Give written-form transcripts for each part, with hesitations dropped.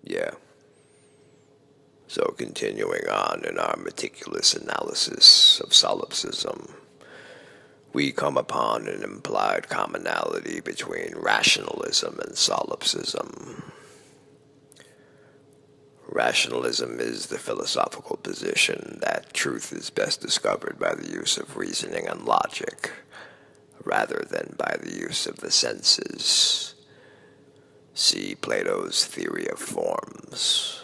Yeah. So continuing on in our meticulous analysis of solipsism, we come upon an implied commonality between rationalism and solipsism. Rationalism is the philosophical position that truth is best discovered by the use of reasoning and logic, rather than by the use of the senses. See Plato's theory of forms.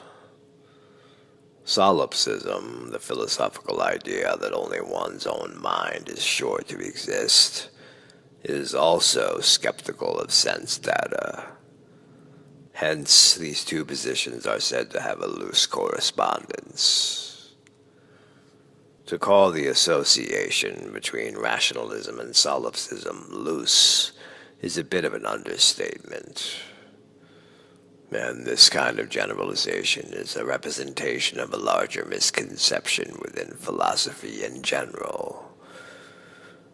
Solipsism, the philosophical idea that only one's own mind is sure to exist, is also skeptical of sense data. Hence, these two positions are said to have a loose correspondence. To call the association between rationalism and solipsism loose is a bit of an understatement. And this kind of generalization is a representation of a larger misconception within philosophy in general.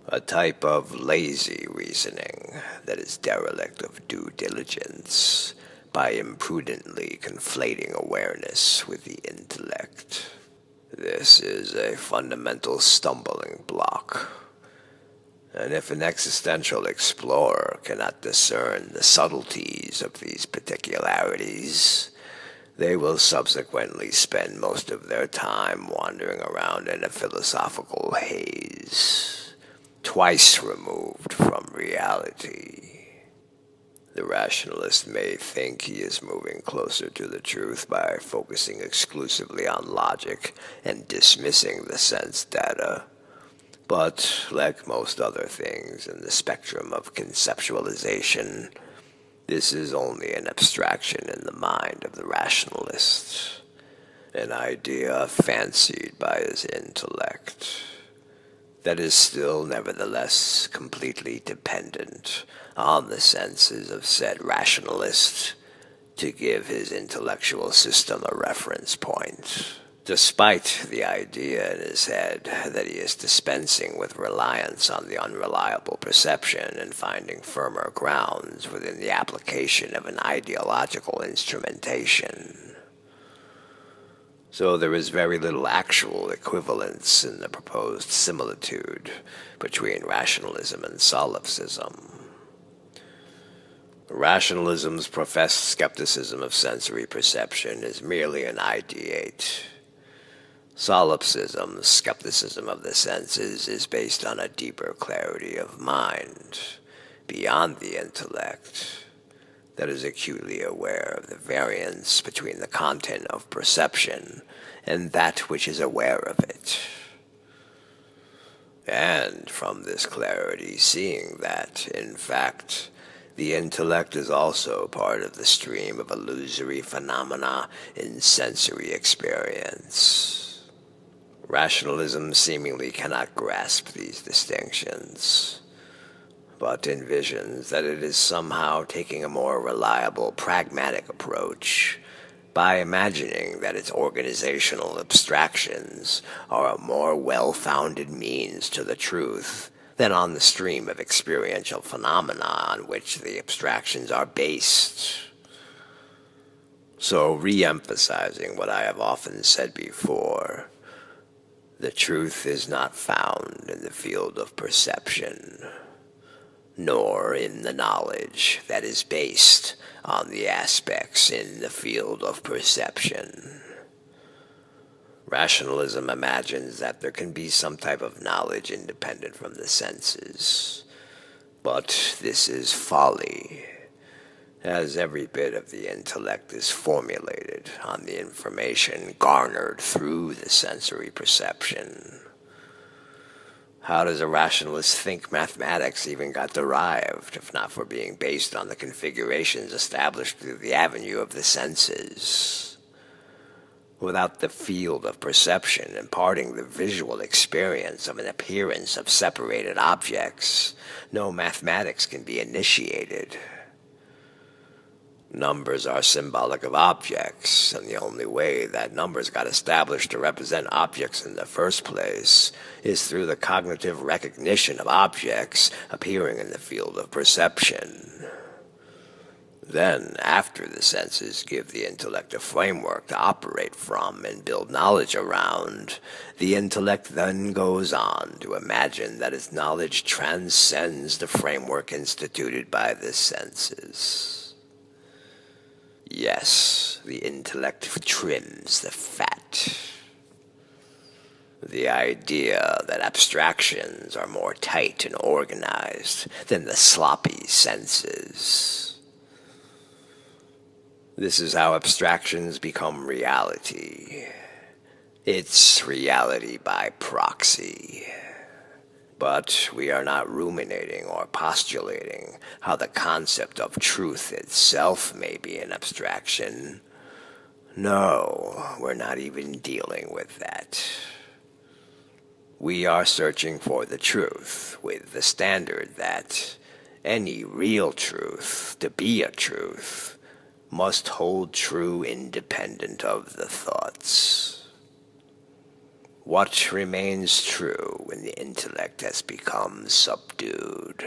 A type of lazy reasoning that is derelict of due diligence by imprudently conflating awareness with the intellect. This is a fundamental stumbling block. And if an existential explorer cannot discern the subtleties of these particularities, they will subsequently spend most of their time wandering around in a philosophical haze, twice removed from reality. The rationalist may think he is moving closer to the truth by focusing exclusively on logic and dismissing the sense data. But, like most other things in the spectrum of conceptualization, this is only an abstraction in the mind of the rationalist, an idea fancied by his intellect that is still nevertheless completely dependent on the senses of said rationalist to give his intellectual system a reference point. Despite the idea in his head that he is dispensing with reliance on the unreliable perception and finding firmer grounds within the application of an ideological instrumentation. So there is very little actual equivalence in the proposed similitude between rationalism and solipsism. Rationalism's professed skepticism of sensory perception is merely an ideate. Solipsism's skepticism of the senses is based on a deeper clarity of mind, beyond the intellect, that is acutely aware of the variance between the content of perception and that which is aware of it. And from this clarity, seeing that, in fact, the intellect is also part of the stream of illusory phenomena in sensory experience. Rationalism seemingly cannot grasp these distinctions, but envisions that it is somehow taking a more reliable, pragmatic approach by imagining that its organizational abstractions are a more well-founded means to the truth than on the stream of experiential phenomena on which the abstractions are based. So, re-emphasizing what I have often said before, the truth is not found in the field of perception, nor in the knowledge that is based on the aspects in the field of perception. Rationalism imagines that there can be some type of knowledge independent from the senses, but this is folly, as every bit of the intellect is formulated on the information garnered through the sensory perception. How does a rationalist think mathematics even got derived, if not for being based on the configurations established through the avenue of the senses? Without the field of perception imparting the visual experience of an appearance of separated objects, no mathematics can be initiated. Numbers are symbolic of objects, and the only way that numbers got established to represent objects in the first place is through the cognitive recognition of objects appearing in the field of perception. Then, after the senses give the intellect a framework to operate from and build knowledge around, the intellect then goes on to imagine that its knowledge transcends the framework instituted by the senses. Yes, the intellect trims the fat. The idea that abstractions are more tight and organized than the sloppy senses. This is how abstractions become reality. It's reality by proxy. But we are not ruminating or postulating how the concept of truth itself may be an abstraction. No, we're not even dealing with that. We are searching for the truth with the standard that any real truth, to be a truth, must hold true independent of the thoughts. What remains true when the intellect has become subdued?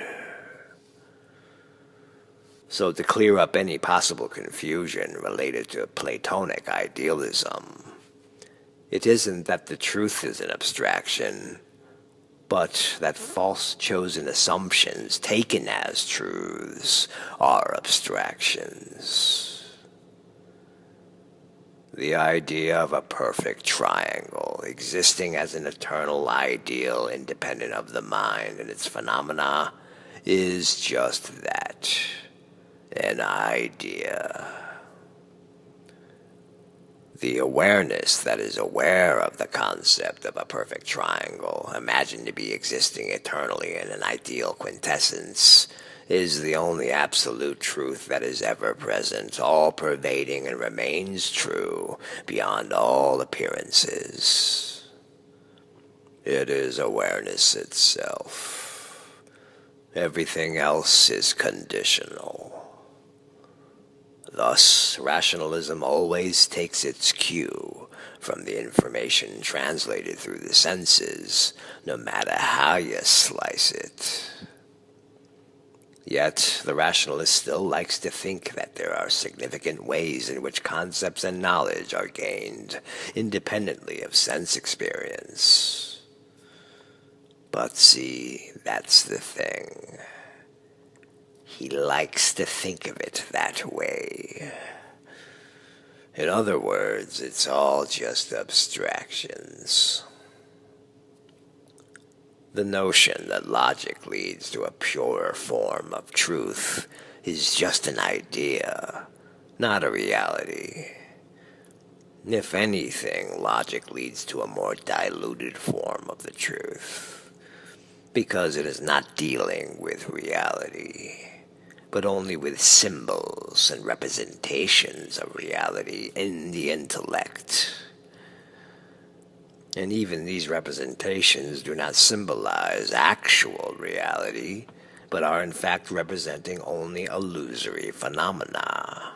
So to clear up any possible confusion related to Platonic idealism, it isn't that the truth is an abstraction, but that false chosen assumptions taken as truths are abstractions. The idea of a perfect triangle existing as an eternal ideal independent of the mind and its phenomena is just that, an idea. The awareness that is aware of the concept of a perfect triangle, imagined to be existing eternally in an ideal quintessence, is the only absolute truth that is ever present, all-pervading, and remains true beyond all appearances. It is awareness itself. Everything else is conditional. Thus, rationalism always takes its cue from the information translated through the senses, no matter how you slice it. Yet, the rationalist still likes to think that there are significant ways in which concepts and knowledge are gained independently of sense experience. But see, that's the thing. He likes to think of it that way. In other words, it's all just abstractions. The notion that logic leads to a purer form of truth is just an idea, not a reality. If anything, logic leads to a more diluted form of the truth, because it is not dealing with reality, but only with symbols and representations of reality in the intellect. And even these representations do not symbolize actual reality, but are in fact representing only illusory phenomena.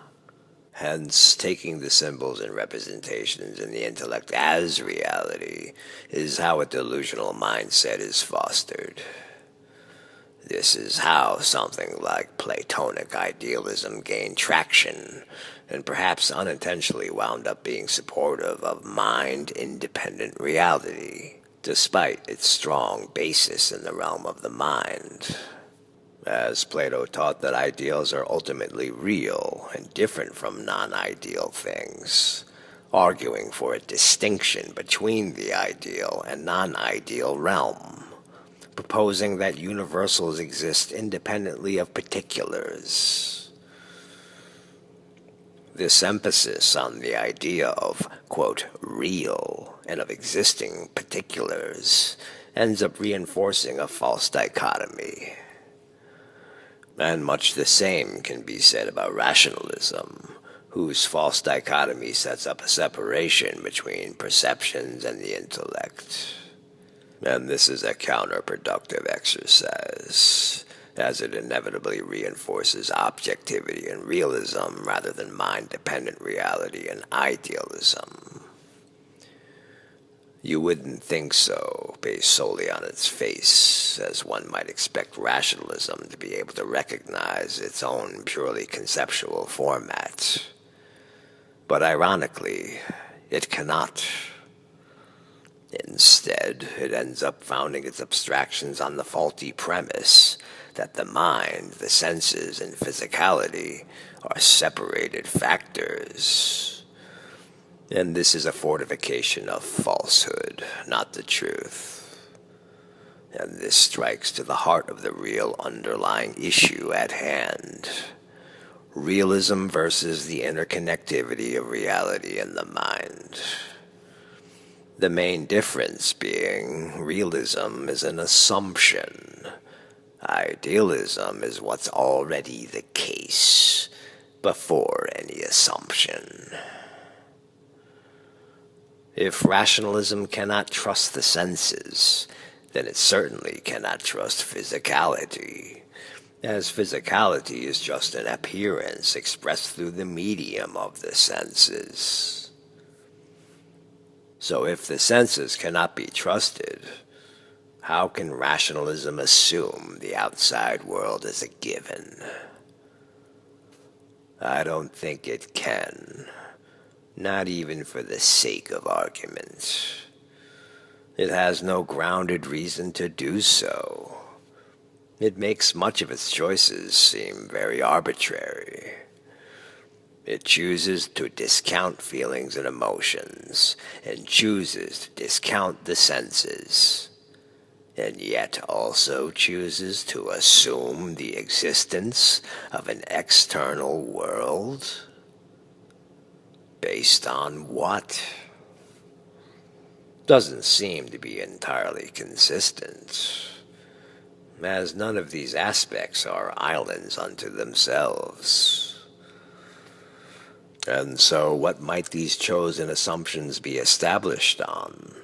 Hence, taking the symbols and representations in the intellect as reality is how a delusional mindset is fostered. This is how something like Platonic idealism gained traction, and perhaps unintentionally wound up being supportive of mind-independent reality, despite its strong basis in the realm of the mind. As Plato taught that ideals are ultimately real and different from non-ideal things, arguing for a distinction between the ideal and non-ideal realm, proposing that universals exist independently of particulars. This emphasis on the idea of, quote, real and of existing particulars ends up reinforcing a false dichotomy. And much the same can be said about rationalism, whose false dichotomy sets up a separation between perceptions and the intellect. And this is a counterproductive exercise, as it inevitably reinforces objectivity and realism rather than mind-dependent reality and idealism. You wouldn't think so, based solely on its face, as one might expect rationalism to be able to recognize its own purely conceptual format. But ironically, it cannot. Instead, it ends up founding its abstractions on the faulty premise that the mind, the senses, and physicality are separated factors. And this is a fortification of falsehood, not the truth. And this strikes to the heart of the real underlying issue at hand. Realism versus the interconnectivity of reality and the mind. The main difference being realism is an assumption. Idealism is what's already the case, before any assumption. If rationalism cannot trust the senses, then it certainly cannot trust physicality, as physicality is just an appearance expressed through the medium of the senses. So if the senses cannot be trusted, how can rationalism assume the outside world is a given? I don't think it can. Not even for the sake of argument. It has no grounded reason to do so. It makes much of its choices seem very arbitrary. It chooses to discount feelings and emotions, and chooses to discount the senses, and yet also chooses to assume the existence of an external world. Based on what? Doesn't seem to be entirely consistent, as none of these aspects are islands unto themselves. And so what might these chosen assumptions be established on?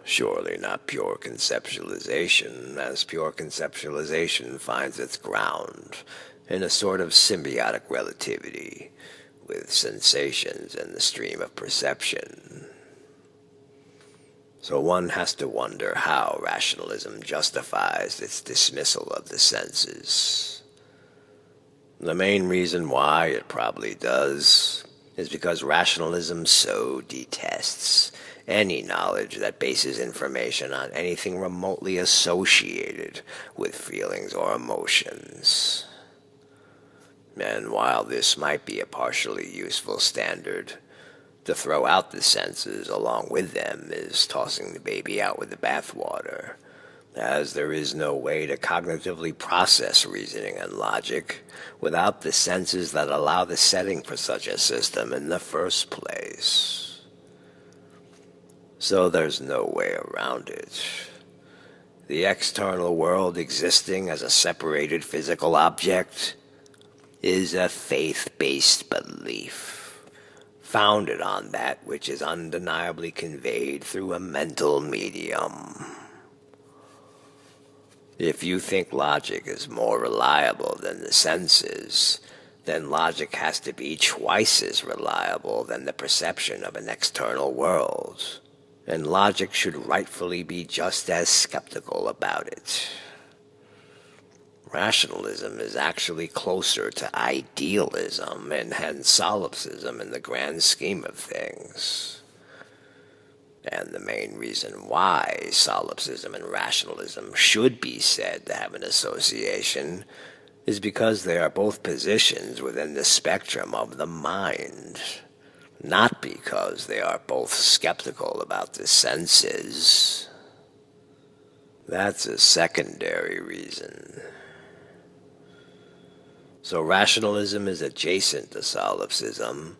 Surely not pure conceptualization, as pure conceptualization finds its ground in a sort of symbiotic relativity with sensations and the stream of perception. So one has to wonder how rationalism justifies its dismissal of the senses. The main reason why it probably does is because rationalism so detests any knowledge that bases information on anything remotely associated with feelings or emotions. And while this might be a partially useful standard, to throw out the senses along with them is tossing the baby out with the bathwater, as there is no way to cognitively process reasoning and logic without the senses that allow the setting for such a system in the first place. So there's no way around it. The external world existing as a separated physical object is a faith-based belief, founded on that which is undeniably conveyed through a mental medium. If you think logic is more reliable than the senses, then logic has to be twice as reliable than the perception of an external world, and logic should rightfully be just as skeptical about it. Rationalism is actually closer to idealism and hence solipsism in the grand scheme of things. And the main reason why solipsism and rationalism should be said to have an association is because they are both positions within the spectrum of the mind, not because they are both skeptical about the senses. That's a secondary reason. So rationalism is adjacent to solipsism,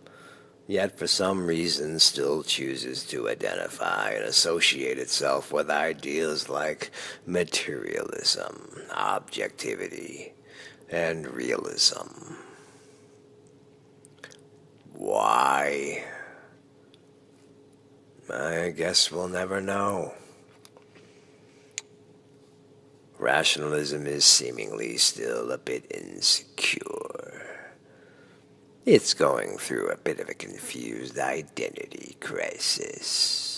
yet for some reason still chooses to identify and associate itself with ideas like materialism, objectivity, and realism. Why? I guess we'll never know. Rationalism is seemingly still a bit insecure. It's going through a bit of a confused identity crisis.